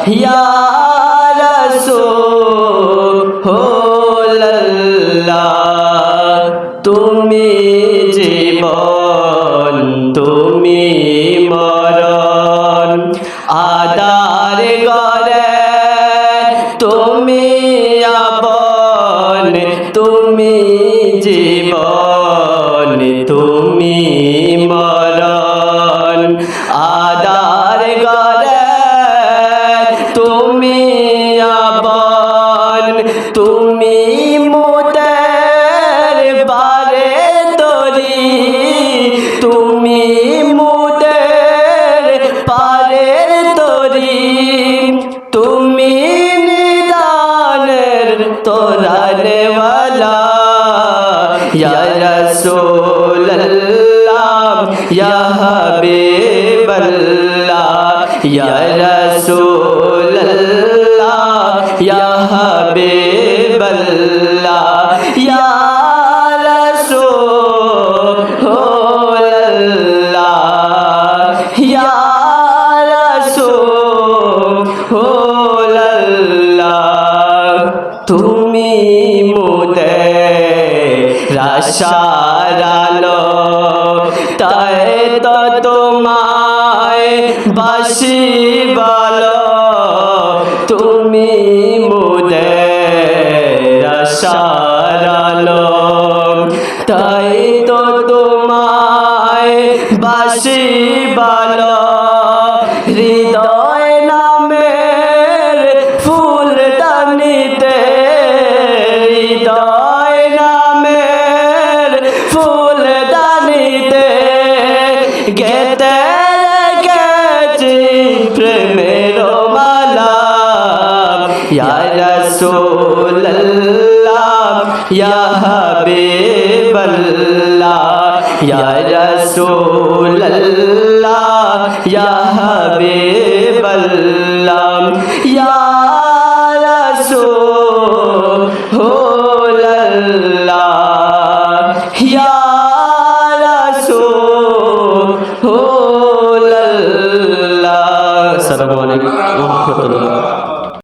ইয়া রাসূলুল্লাহ তুমি জীবন তুমি মরণ আদার গরে তুমি আপন তুমি জীবন তুমি মরণ আদার গরে তুমি আপন তুমি মুদের বারে তরি তুমি মুদের পারে তরি তুমি নিদানের তোরানে ওয়ালা ইয়া রাসূলুল্লাহ ইয়া হাবিবাল্লাহ ইয়া রাসূলুল্লাহ ইয়া হাবিবাল্লাহ ইয়া রাসূলুল্লাহ ইয়া রাসূলুল্লাহ তুমি মোদের আশার আলো তাই তো তোমায় বাসি বলো তুমি মোদের আশার আলো তাই তো তোমায় বাসি বলো হৃদয় নামের ফুল দানিতে হৃদয় নামের ফুল দানিতে গেতে গেছি প্রেমের মালা ইয়া রাসূলুল্লাহ ইয়া হাবিবাল্লাহ ইয়া রাসূলুল্লাহ ইয়া হাবিবাল্লাহ ইয়া রাসূলুল্লাহ ইয়া রাসূলুল্লাহ। আসসালামু আলাইকুম ওয়া রাহমাতুল্লাহ।